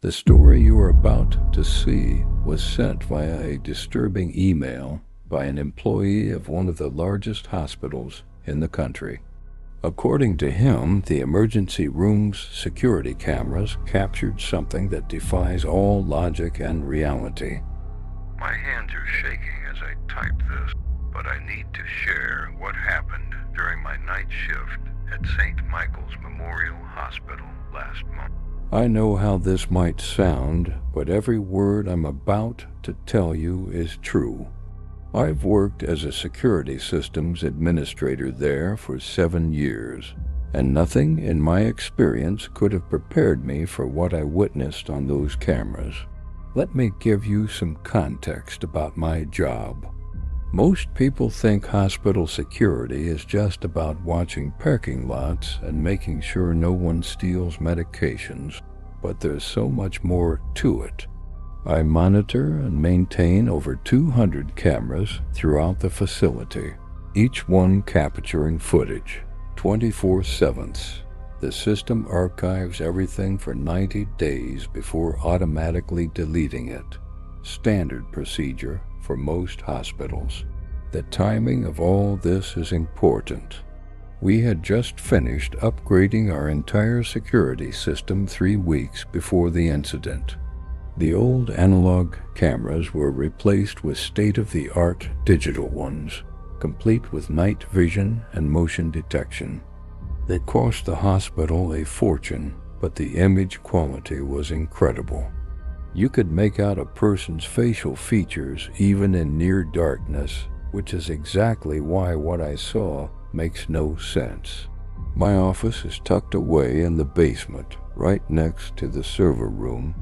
The story you are about to see was sent via a disturbing email by an employee of one of the largest hospitals in the country. According to him, the emergency room's security cameras captured something that defies all logic and reality. My hands are shaking as I type this, but I need to share what happened during my night shift at St. Michael's Memorial Hospital last month. I know how this might sound, but every word I'm about to tell you is true. I've worked as a security systems administrator there for 7 years, and nothing in my experience could have prepared me for what I witnessed on those cameras. Let me give you some context about my job. Most people think hospital security is just about watching parking lots and making sure no one steals medications, but there's so much more to it. I monitor and maintain over 200 cameras throughout the facility, each one capturing footage 24/7. The system archives everything for 90 days before automatically deleting it. Standard procedure for most hospitals. The timing of all this is important. We had just finished upgrading our entire security system 3 weeks before the incident. The old analog cameras were replaced with state-of-the-art digital ones, complete with night vision and motion detection. They cost the hospital a fortune, but the image quality was incredible. You could make out a person's facial features even in near darkness, which is exactly why what I saw makes no sense. My office is tucked away in the basement, right next to the server room.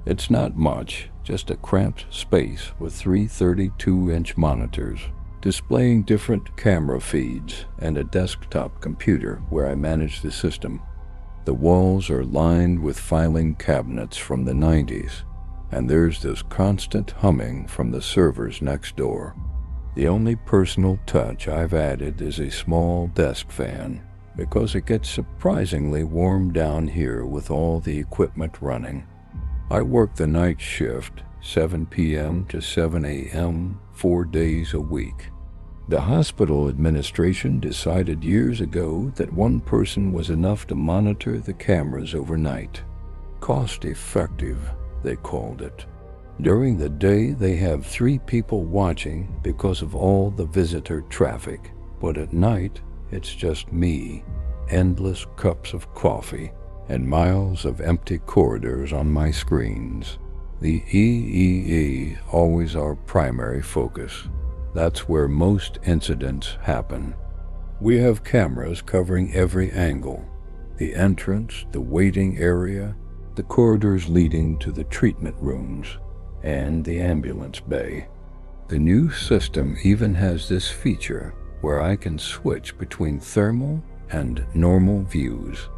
It's not much, just a cramped space with 3 32-inch monitors, displaying different camera feeds and a desktop computer where I manage the system. The walls are lined with filing cabinets from the 90s, and there's this constant humming from the servers next door. The only personal touch I've added is a small desk fan, because it gets surprisingly warm down here with all the equipment running. I work the night shift, 7 p.m. to 7 a.m., 4 days a week. The hospital administration decided years ago that one person was enough to monitor the cameras overnight. Cost-effective, they called it. During the day, they have 3 people watching because of all the visitor traffic, but at night, it's just me, endless cups of coffee, and miles of empty corridors on my screens. The EEE always our primary focus. That's where most incidents happen. We have cameras covering every angle: the entrance, the waiting area, the corridors leading to the treatment rooms, and the ambulance bay. The new system even has this feature where I can switch between thermal and normal views.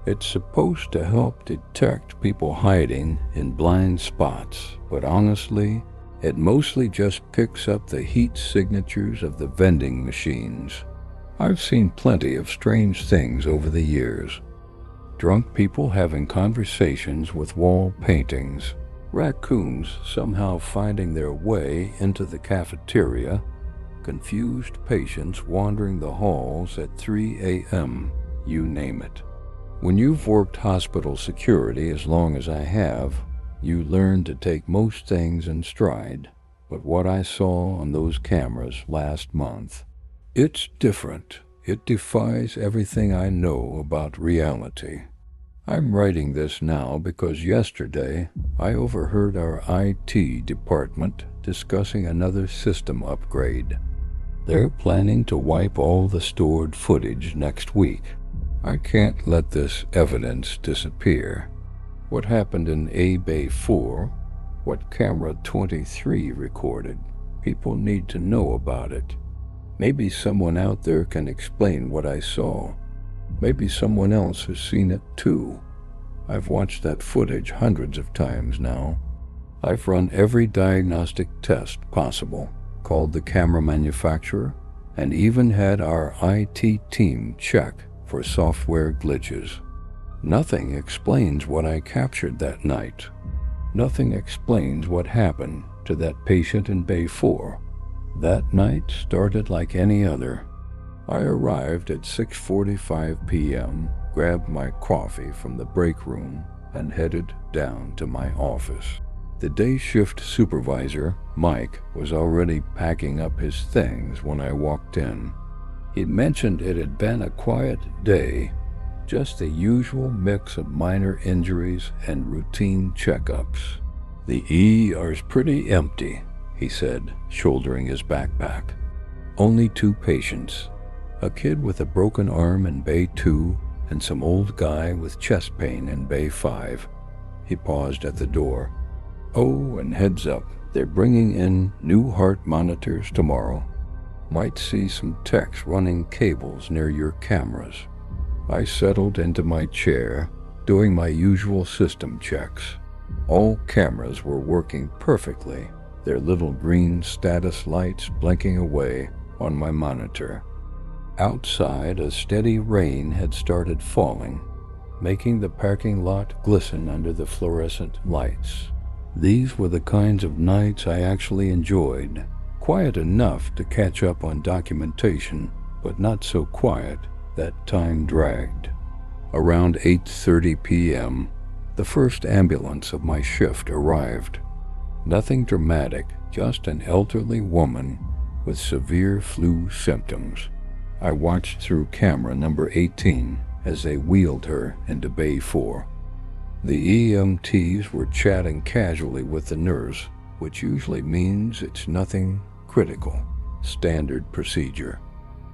It's supposed to help detect people hiding in blind spots, but honestly, it mostly just picks up the heat signatures of the vending machines. I've seen plenty of strange things over the years. Drunk people having conversations with wall paintings, raccoons somehow finding their way into the cafeteria, confused patients wandering the halls at 3 a.m., you name it. When you've worked hospital security as long as I have, you learn to take most things in stride. But what I saw on those cameras last month, it's different. It defies everything I know about reality. I'm writing this now because yesterday I overheard our IT department discussing another system upgrade. They're planning to wipe all the stored footage next week. I can't let this evidence disappear. What happened in A-Bay 4, what camera 23 recorded, people need to know about it. Maybe someone out there can explain what I saw. Maybe someone else has seen it too. I've watched that footage hundreds of times now. I've run every diagnostic test possible, called the camera manufacturer, and even had our IT team check for software glitches. Nothing explains what I captured that night. Nothing explains what happened to that patient in Bay 4. That night started like any other. I arrived at 6:45 p.m., grabbed my coffee from the break room, and headed down to my office. The day shift supervisor, Mike, was already packing up his things when I walked in. He mentioned it had been a quiet day, just the usual mix of minor injuries and routine checkups. "The ER's pretty empty," he said, shouldering his backpack. "Only 2 patients, a kid with a broken arm in Bay 2 and some old guy with chest pain in Bay 5. He paused at the door. "Oh, and heads up, they're bringing in new heart monitors tomorrow. Might see some techs running cables near your cameras." I settled into my chair, doing my usual system checks. All cameras were working perfectly, their little green status lights blinking away on my monitor. Outside, a steady rain had started falling, making the parking lot glisten under the fluorescent lights. These were the kinds of nights I actually enjoyed, quiet enough to catch up on documentation, but not so quiet that time dragged. Around 8:30 p.m., the first ambulance of my shift arrived. Nothing dramatic, just an elderly woman with severe flu symptoms. I watched through camera number 18 as they wheeled her into Bay 4. The EMTs were chatting casually with the nurse, which usually means it's nothing critical. Standard procedure.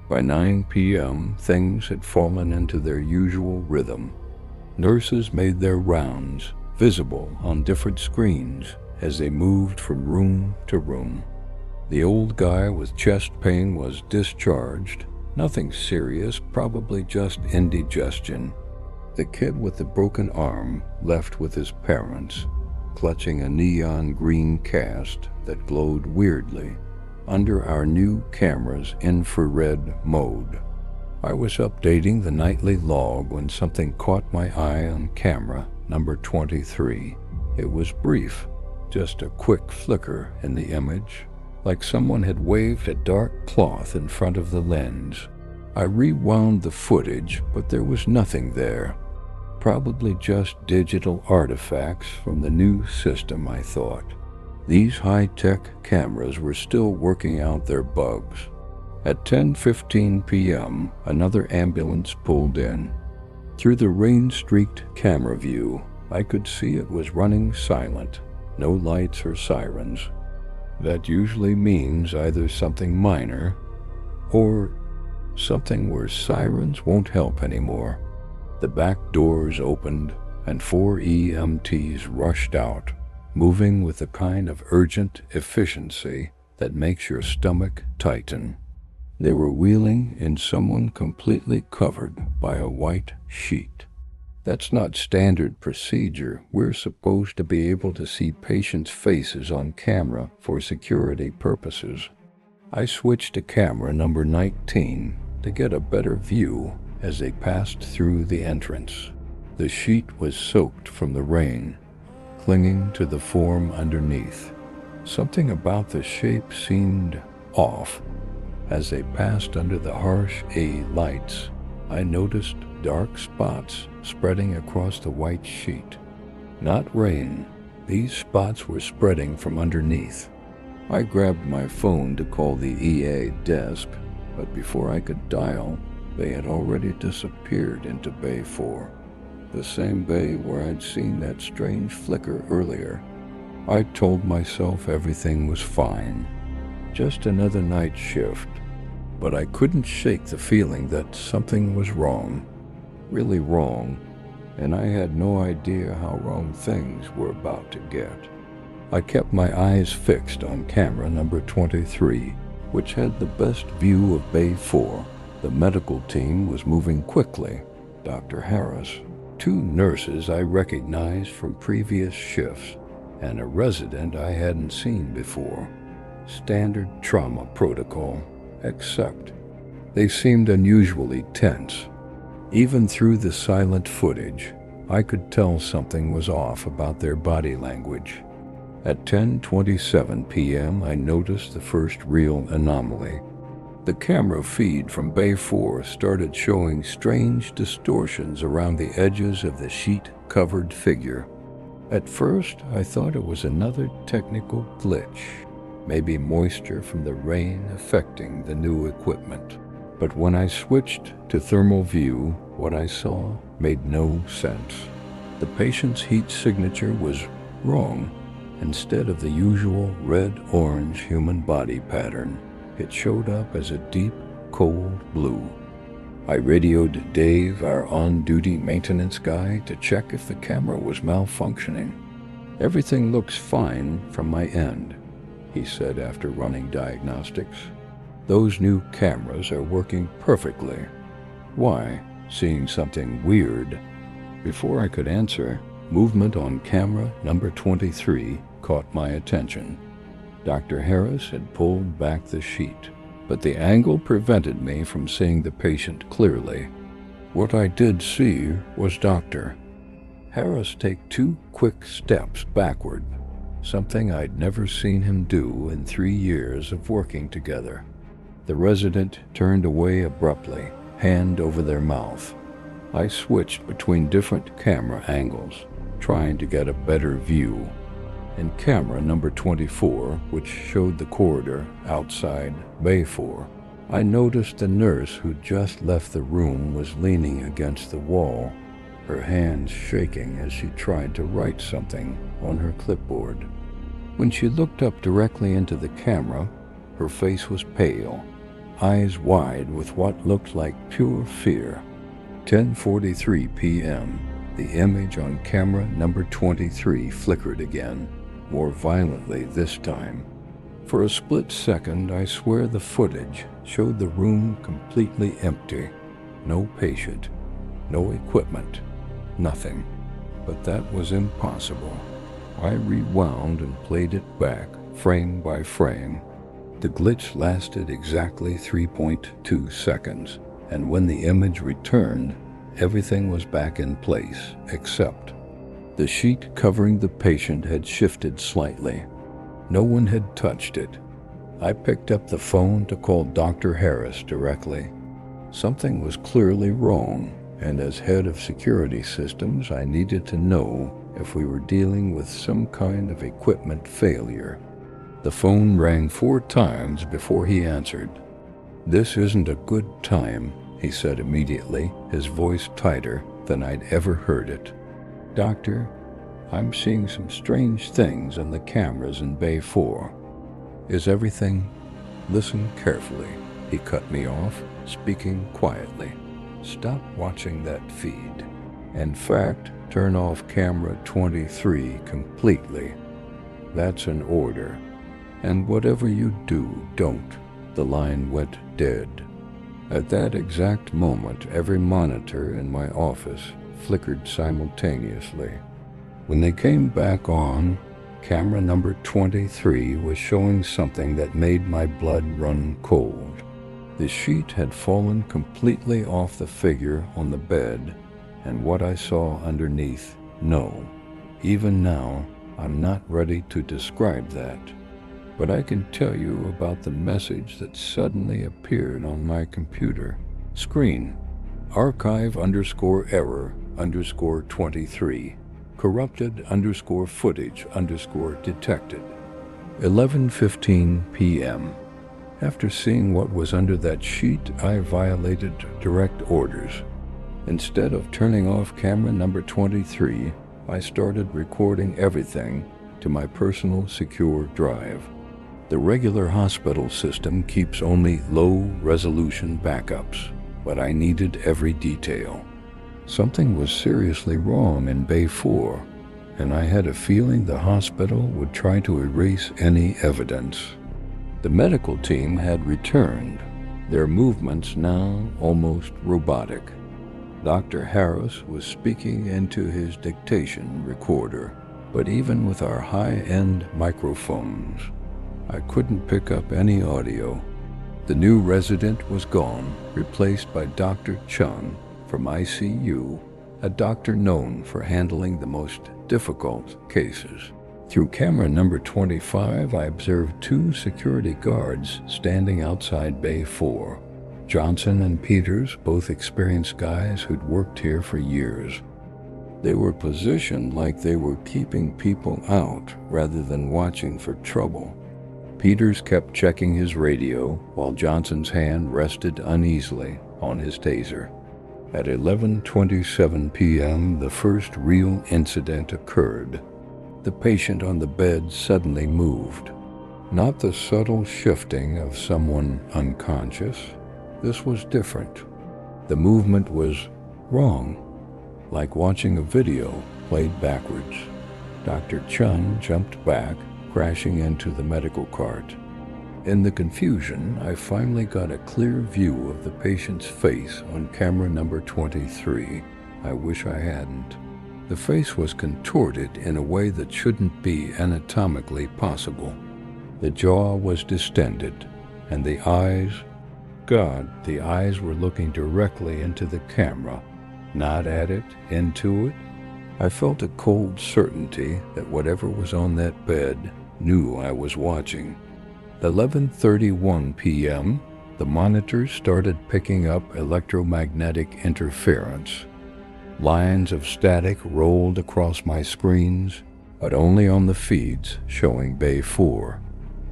By 9 p.m., things had fallen into their usual rhythm. Nurses made their rounds, visible on different screens as they moved from room to room. The old guy with chest pain was discharged. Nothing serious, probably just indigestion. The kid with the broken arm left with his parents, clutching a neon green cast that glowed weirdly under our new camera's infrared mode. I was updating the nightly log when something caught my eye on camera number 23. It was brief, just a quick flicker in the image, like someone had waved a dark cloth in front of the lens. I rewound the footage, but there was nothing there. Probably just digital artifacts from the new system, I thought. These high-tech cameras were still working out their bugs. At 10:15 p.m., another ambulance pulled in. Through the rain-streaked camera view, I could see it was running silent, no lights or sirens. That usually means either something minor or something where sirens won't help anymore. The back doors opened and 4 EMTs rushed out, moving with the kind of urgent efficiency that makes your stomach tighten. They were wheeling in someone completely covered by a white sheet. That's not standard procedure. We're supposed to be able to see patients' faces on camera for security purposes. I switched to camera number 19 to get a better view as they passed through the entrance. The sheet was soaked from the rain, clinging to the form underneath. Something about the shape seemed off. As they passed under the harsh A lights, I noticed dark spots spreading across the white sheet. Not rain. These spots were spreading from underneath. I grabbed my phone to call the EA desk, but before I could dial, they had already disappeared into Bay 4, the same bay where I'd seen that strange flicker earlier. I told myself everything was fine, just another night shift, but I couldn't shake the feeling that something was wrong, really wrong, and I had no idea how wrong things were about to get. I kept my eyes fixed on camera number 23, which had the best view of Bay 4. The medical team was moving quickly. Dr. Harris, 2 nurses I recognized from previous shifts, and a resident I hadn't seen before. Standard trauma protocol, except they seemed unusually tense. Even through the silent footage, I could tell something was off about their body language. At 10:27 p.m., I noticed the first real anomaly. The camera feed from Bay 4 started showing strange distortions around the edges of the sheet-covered figure. At first, I thought it was another technical glitch, maybe moisture from the rain affecting the new equipment. But when I switched to thermal view, what I saw made no sense. The patient's heat signature was wrong. Instead of the usual red-orange human body pattern, it showed up as a deep, cold blue. I radioed Dave, our on-duty maintenance guy, to check if the camera was malfunctioning. "Everything looks fine from my end," he said after running diagnostics. "Those new cameras are working perfectly. Why? Seeing something weird?" Before I could answer, movement on camera number 23 caught my attention. Dr. Harris had pulled back the sheet, but the angle prevented me from seeing the patient clearly. What I did see was Dr. Harris take 2 quick steps backward, something I'd never seen him do in 3 years of working together. The resident turned away abruptly, hand over their mouth. I switched between different camera angles, trying to get a better view. In camera number 24, which showed the corridor outside Bay 4, I noticed the nurse who'd just left the room was leaning against the wall, her hands shaking as she tried to write something on her clipboard. When she looked up directly into the camera, her face was pale, eyes wide with what looked like pure fear. 10:43 p.m. The image on camera number 23 flickered again, more violently this time. For a split second, I swear the footage showed the room completely empty. No patient, no equipment, nothing. But that was impossible. I rewound and played it back, frame by frame. The glitch lasted exactly 3.2 seconds, and when the image returned, everything was back in place, except the sheet covering the patient had shifted slightly. No one had touched it. I picked up the phone to call Dr. Harris directly. Something was clearly wrong, and as head of security systems, I needed to know if we were dealing with some kind of equipment failure. The phone rang 4 times before he answered. "This isn't a good time," he said immediately, his voice tighter than I'd ever heard it. "Doctor, I'm seeing some strange things on the cameras in Bay 4. Is everything—" "Listen carefully," he cut me off, speaking quietly. "Stop watching that feed. In fact, turn off camera 23 completely. That's an order. And whatever you do, don't." The line went dead. At that exact moment, every monitor in my office flickered simultaneously. When they came back on, camera number 23 was showing something that made my blood run cold. The sheet had fallen completely off the figure on the bed, and what I saw underneath, no. Even now, I'm not ready to describe that. But I can tell you about the message that suddenly appeared on my computer screen. Archive_error_23. Corrupted_footage_detected. 11:15 p.m. After seeing what was under that sheet, I violated direct orders. Instead of turning off camera number 23, I started recording everything to my personal secure drive. The regular hospital system keeps only low-resolution backups, but I needed every detail. Something was seriously wrong in Bay 4, and I had a feeling the hospital would try to erase any evidence. The medical team had returned, their movements now almost robotic. Dr. Harris was speaking into his dictation recorder, but even with our high-end microphones, I couldn't pick up any audio. The new resident was gone, replaced by Dr. Chung from ICU, a doctor known for handling the most difficult cases. Through camera number 25, I observed 2 security guards standing outside Bay 4. Johnson and Peters, both experienced guys who'd worked here for years. They were positioned like they were keeping people out rather than watching for trouble. Peters kept checking his radio while Johnson's hand rested uneasily on his taser. At 11:27 p.m., the first real incident occurred. The patient on the bed suddenly moved. Not the subtle shifting of someone unconscious. This was different. The movement was wrong, like watching a video played backwards. Dr. Chun jumped back, crashing into the medical cart. In the confusion, I finally got a clear view of the patient's face on camera number 23. I wish I hadn't. The face was contorted in a way that shouldn't be anatomically possible. The jaw was distended, and the eyes, God, the eyes were looking directly into the camera, not at it, into it. I felt a cold certainty that whatever was on that bed knew I was watching. 11:31 p.m., the monitors started picking up electromagnetic interference. Lines of static rolled across my screens, but only on the feeds showing Bay 4.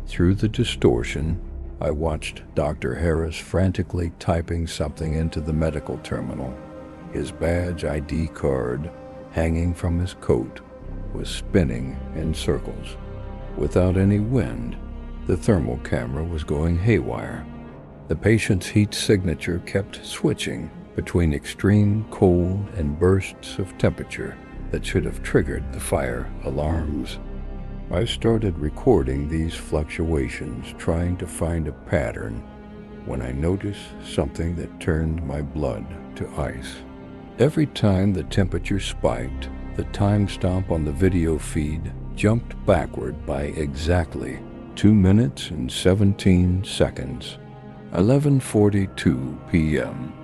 Through the distortion, I watched Dr. Harris frantically typing something into the medical terminal. His badge ID card, hanging from his coat, was spinning in circles. Without any wind, the thermal camera was going haywire. The patient's heat signature kept switching between extreme cold and bursts of temperature that should have triggered the fire alarms. I started recording these fluctuations, trying to find a pattern, when I noticed something that turned my blood to ice. Every time the temperature spiked, the timestamp on the video feed jumped backward by exactly 2 minutes and 17 seconds. 11:42 p.m.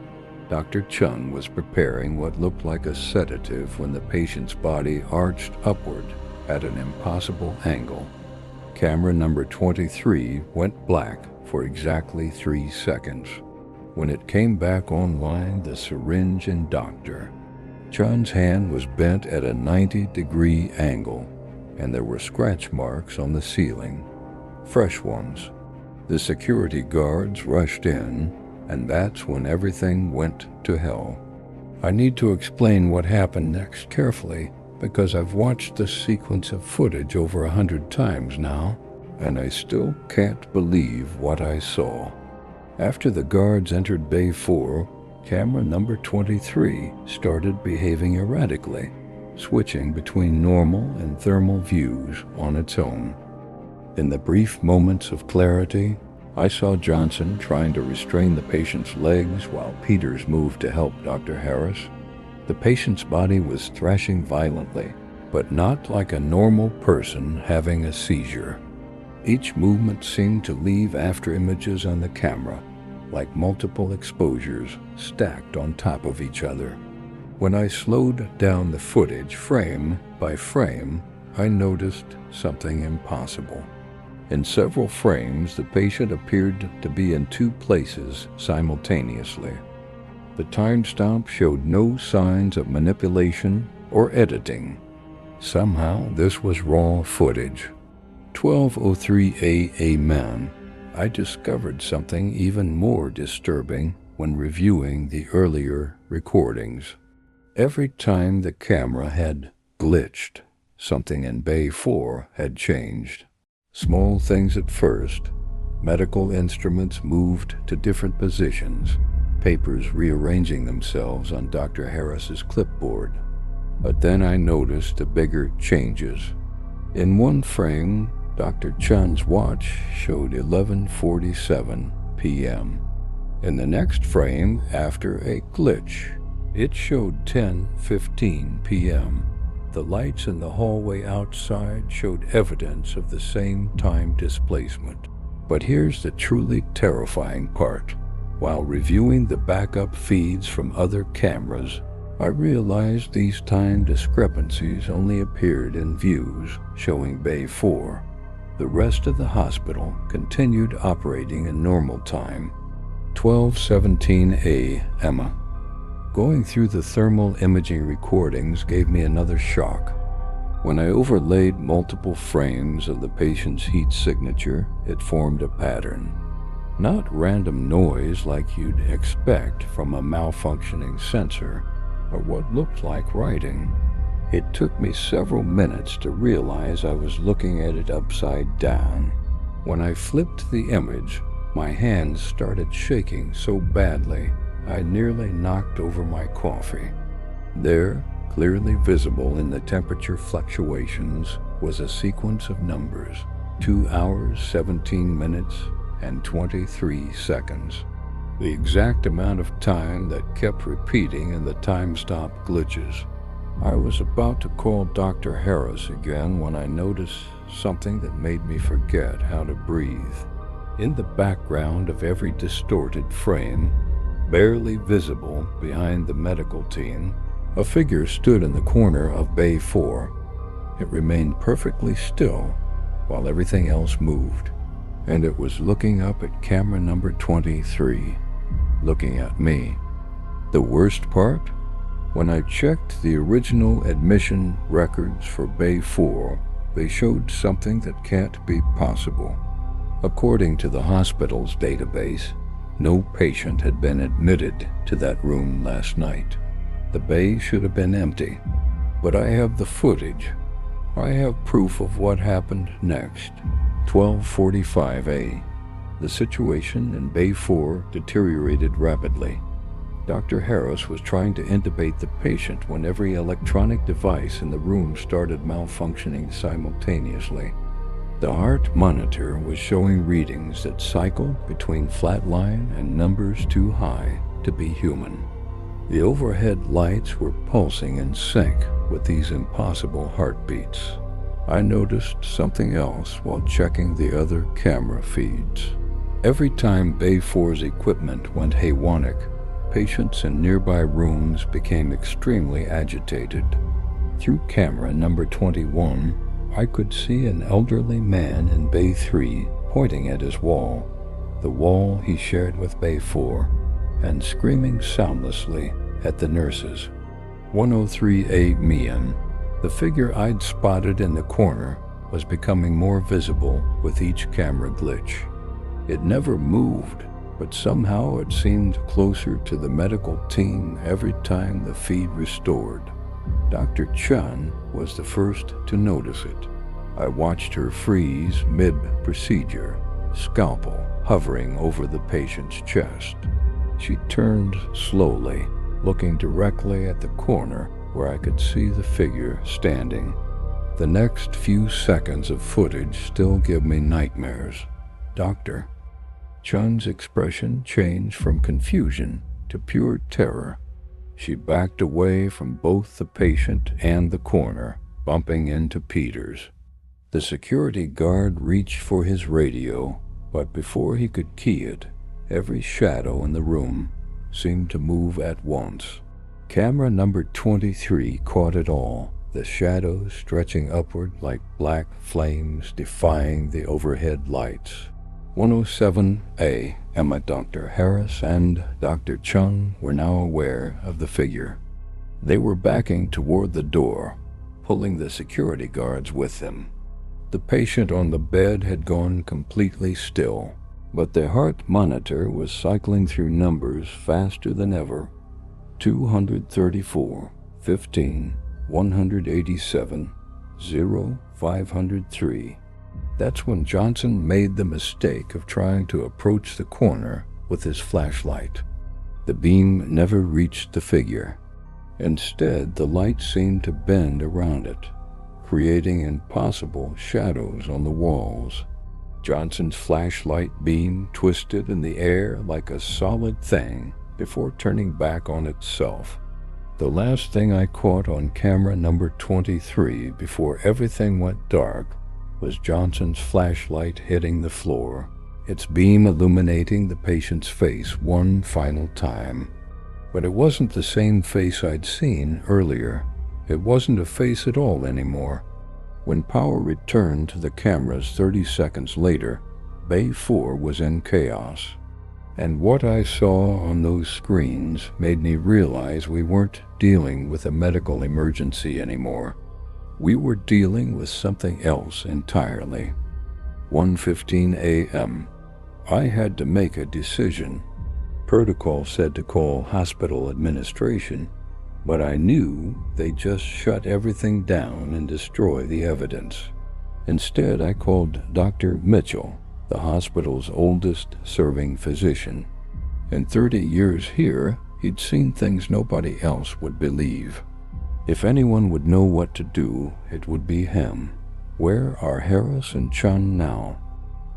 Dr. Chun was preparing what looked like a sedative when the patient's body arched upward at an impossible angle. Camera number 23 went black for exactly 3 seconds. When it came back online, the syringe and doctor. Chun's hand was bent at a 90-degree angle, and there were scratch marks on the ceiling. Fresh ones. The security guards rushed in, and that's when everything went to hell. I need to explain what happened next carefully, because I've watched this sequence of footage over 100 times now, and I still can't believe what I saw. After the guards entered Bay 4, camera number 23 started behaving erratically, switching between normal and thermal views on its own. In the brief moments of clarity, I saw Johnson trying to restrain the patient's legs while Peters moved to help Dr. Harris. The patient's body was thrashing violently, but not like a normal person having a seizure. Each movement seemed to leave after images on the camera, like multiple exposures stacked on top of each other. When I slowed down the footage frame by frame, I noticed something impossible. In several frames, the patient appeared to be in 2 places simultaneously. The timestamp showed no signs of manipulation or editing. Somehow, this was raw footage. 12:03 a.m. I discovered something even more disturbing when reviewing the earlier recordings. Every time the camera had glitched, something in Bay 4 had changed. Small things at first. Medical instruments moved to different positions, papers rearranging themselves on Dr. Harris's clipboard. But then I noticed the bigger changes. In one frame, Dr. Chun's watch showed 11:47 p.m. In the next frame, after a glitch, it showed 10:15 p.m. The lights in the hallway outside showed evidence of the same time displacement. But here's the truly terrifying part. While reviewing the backup feeds from other cameras, I realized these time discrepancies only appeared in views showing Bay 4. The rest of the hospital continued operating in normal time. 12:17 a.m. Going through the thermal imaging recordings gave me another shock. When I overlaid multiple frames of the patient's heat signature, it formed a pattern. Not random noise like you'd expect from a malfunctioning sensor, or what looked like writing. It took me several minutes to realize I was looking at it upside down. When I flipped the image, my hands started shaking so badly I nearly knocked over my coffee. There, clearly visible in the temperature fluctuations, was a sequence of numbers: 2 hours, 17 minutes, and 23 seconds. The exact amount of time that kept repeating in the time stop glitches. I was about to call Dr. Harris again when I noticed something that made me forget how to breathe. In the background of every distorted frame, barely visible behind the medical team, a figure stood in the corner of Bay 4. It remained perfectly still while everything else moved, and it was looking up at camera number 23, looking at me. The worst part? When I checked the original admission records for Bay 4, they showed something that can't be possible. According to the hospital's database, no patient had been admitted to that room last night. The bay should have been empty, but I have the footage. I have proof of what happened next. 12:45 a. The situation in Bay 4 deteriorated rapidly. Dr. Harris was trying to intubate the patient when every electronic device in the room started malfunctioning simultaneously. The heart monitor was showing readings that cycled between flatline and numbers too high to be human. The overhead lights were pulsing in sync with these impossible heartbeats. I noticed something else while checking the other camera feeds. Every time Bay 4's equipment went haywire, patients in nearby rooms became extremely agitated. Through camera number 21, I could see an elderly man in Bay 3 pointing at his wall, the wall he shared with Bay 4, and screaming soundlessly at the nurses. 1:03 a.m. The figure I'd spotted in the corner was becoming more visible with each camera glitch. It never moved, but somehow it seemed closer to the medical team every time the feed restored. Dr. Chun was the first to notice it. I watched her freeze mid-procedure, scalpel hovering over the patient's chest. She turned slowly, looking directly at the corner where I could see the figure standing. The next few seconds of footage still give me nightmares. Doctor. Chun's expression changed from confusion to pure terror. She backed away from both the patient and the corner, bumping into Peters. The security guard reached for his radio, but before he could key it, every shadow in the room seemed to move at once. Camera number 23 caught it all, the shadows stretching upward like black flames defying the overhead lights. 1:07 a.m. Dr. Harris and Dr. Chung were now aware of the figure. They were backing toward the door, pulling the security guards with them. The patient on the bed had gone completely still, but the heart monitor was cycling through numbers faster than ever. 234, 15, 187, 0, 503. That's when Johnson made the mistake of trying to approach the corner with his flashlight. The beam never reached the figure. Instead, the light seemed to bend around it, creating impossible shadows on the walls. Johnson's flashlight beam twisted in the air like a solid thing before turning back on itself. The last thing I caught on camera number 23 before everything went dark was Johnson's flashlight hitting the floor, its beam illuminating the patient's face one final time. But it wasn't the same face I'd seen earlier. It wasn't a face at all anymore. When power returned to the cameras 30 seconds later, Bay 4 was in chaos. And what I saw on those screens made me realize we weren't dealing with a medical emergency anymore. We were dealing with something else entirely. 1:15 a.m. I had to make a decision. Protocol said to call hospital administration, but I knew they'd just shut everything down and destroy the evidence. Instead, I called Dr. Mitchell, the hospital's oldest serving physician. In 30 years here, he'd seen things nobody else would believe. If anyone would know what to do, it would be him. "Where are Harris and Chun now?"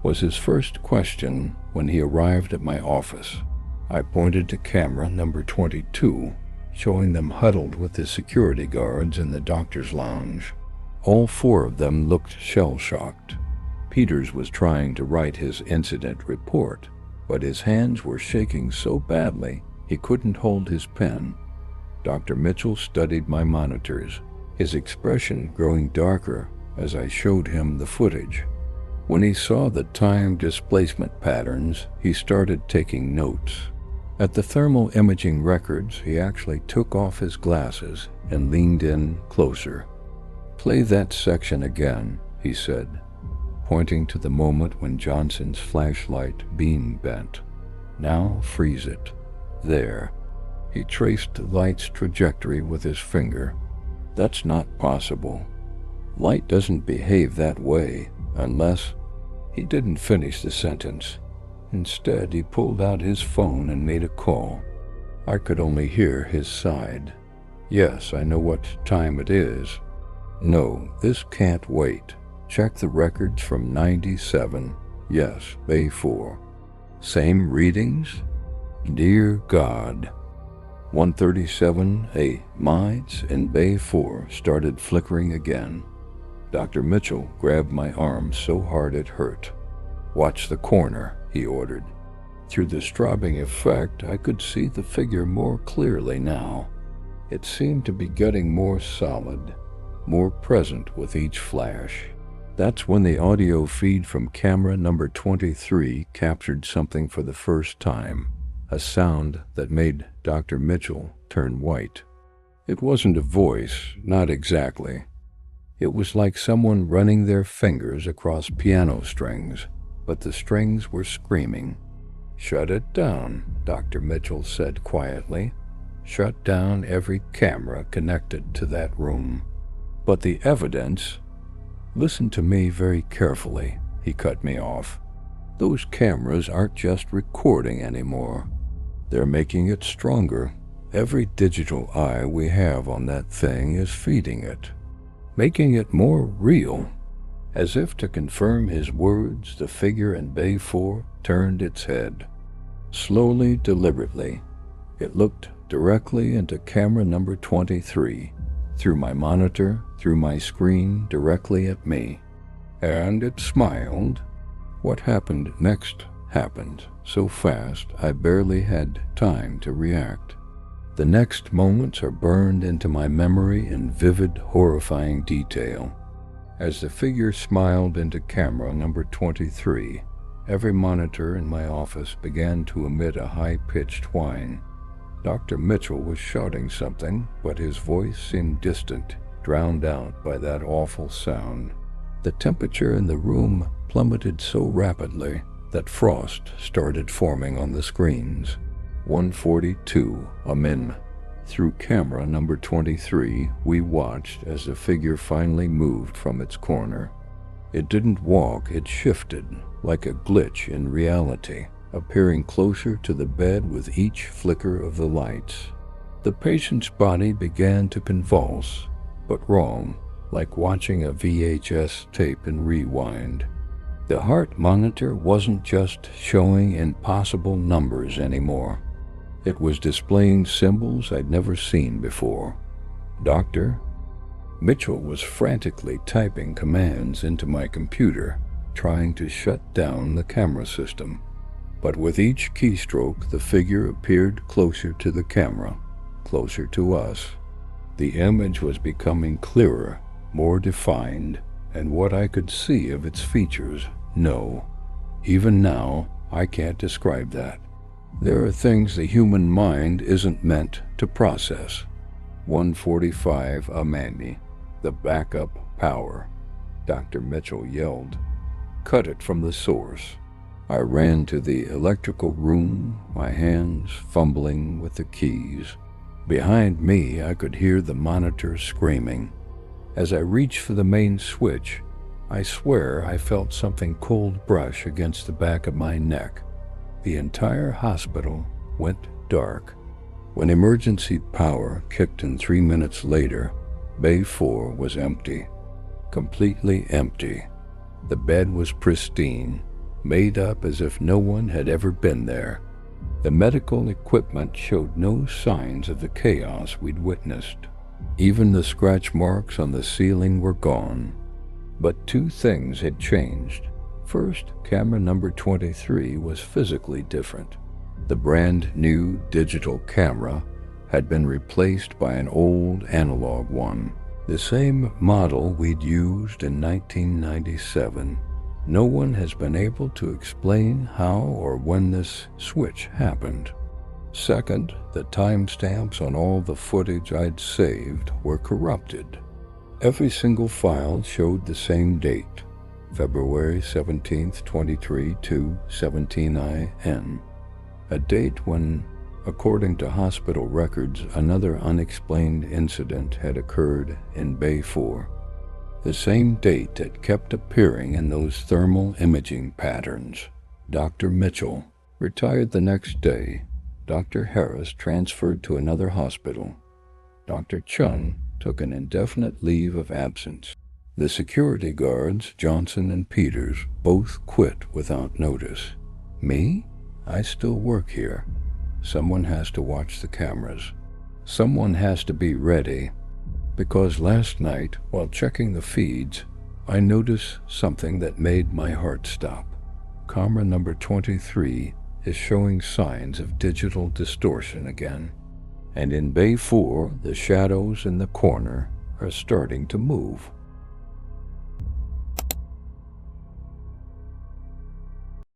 was his first question when he arrived at my office. I pointed to camera number 22, showing them huddled with the security guards in the doctor's lounge. All 4 of them looked shell-shocked. Peters was trying to write his incident report, but his hands were shaking so badly he couldn't hold his pen. Dr. Mitchell studied my monitors, his expression growing darker as I showed him the footage. When he saw the time displacement patterns, he started taking notes. At the thermal imaging records, he actually took off his glasses and leaned in closer. "Play that section again," he said, pointing to the moment when Johnson's flashlight beam bent. "Now freeze it. There." He traced the light's trajectory with his finger. "That's not possible. Light doesn't behave that way unless—" He didn't finish the sentence. Instead, he pulled out his phone and made a call. I could only hear his side. "Yes, I know what time it is." "No, this can't wait. Check the records from 97. Yes, Bay 4. Same readings? Dear God." 1:37 a mites in Bay 4 started flickering again. Dr. Mitchell grabbed my arm so hard it hurt. "Watch the corner," he ordered. Through the strobing effect, I could see the figure more clearly now. It seemed to be getting more solid, more present with each flash. That's when the audio feed from camera number 23 captured something for the first time, a sound that made Dr. Mitchell turn white. It wasn't a voice, not exactly. It was like someone running their fingers across piano strings, but the strings were screaming. "Shut it down," Dr. Mitchell said quietly. "Shut down every camera connected to that room." "But the evidence—" "Listen to me very carefully," he cut me off. "Those cameras aren't just recording anymore. They're making it stronger. Every digital eye we have on that thing is feeding it, making it more real." As if to confirm his words, the figure in Bay 4 turned its head. Slowly, deliberately, it looked directly into camera number 23, through my monitor, through my screen, directly at me. And it smiled. What happened next happened so fast I barely had time to react. The next moments are burned into my memory in vivid, horrifying detail. As the figure smiled into camera number 23, every monitor in my office began to emit a high-pitched whine. Dr. Mitchell was shouting something, but his voice seemed distant, drowned out by that awful sound. The temperature in the room plummeted so rapidly that frost started forming on the screens. 1:42 a.m. Through camera number 23, we watched as the figure finally moved from its corner. It didn't walk, it shifted, like a glitch in reality, appearing closer to the bed with each flicker of the lights. The patient's body began to convulse, but wrong, like watching a VHS tape in rewind. The heart monitor wasn't just showing impossible numbers anymore. It was displaying symbols I'd never seen before. Dr. Mitchell was frantically typing commands into my computer, trying to shut down the camera system. But with each keystroke, the figure appeared closer to the camera, closer to us. The image was becoming clearer, more defined, and what I could see of its features, no. Even now, I can't describe that. There are things the human mind isn't meant to process. 145 Amani, the backup power, Dr. Mitchell yelled. Cut it from the source. I ran to the electrical room, my hands fumbling with the keys. Behind me, I could hear the monitor screaming. As I reached for the main switch, I swear I felt something cold brush against the back of my neck. The entire hospital went dark. When emergency power kicked in 3 minutes later, Bay 4 was empty. Completely empty. The bed was pristine, made up as if no one had ever been there. The medical equipment showed no signs of the chaos we'd witnessed. Even the scratch marks on the ceiling were gone. But two things had changed. First, camera number 23 was physically different. The brand new digital camera had been replaced by an old analog one, the same model we'd used in 1997. No one has been able to explain how or when this switch happened. Second, the timestamps on all the footage I'd saved were corrupted. Every single file showed the same date, February 17th, 23 to 17 IN, a date when, according to hospital records, another unexplained incident had occurred in Bay 4. The same date that kept appearing in those thermal imaging patterns. Dr. Mitchell retired the next day. Dr. Harris transferred to another hospital. Dr. Chun took an indefinite leave of absence. The security guards, Johnson and Peters, both quit without notice. Me? I still work here. Someone has to watch the cameras. Someone has to be ready. Because last night, while checking the feeds, I noticed something that made my heart stop. Camera number 23 is showing signs of digital distortion again. And in Bay 4, the shadows in the corner are starting to move.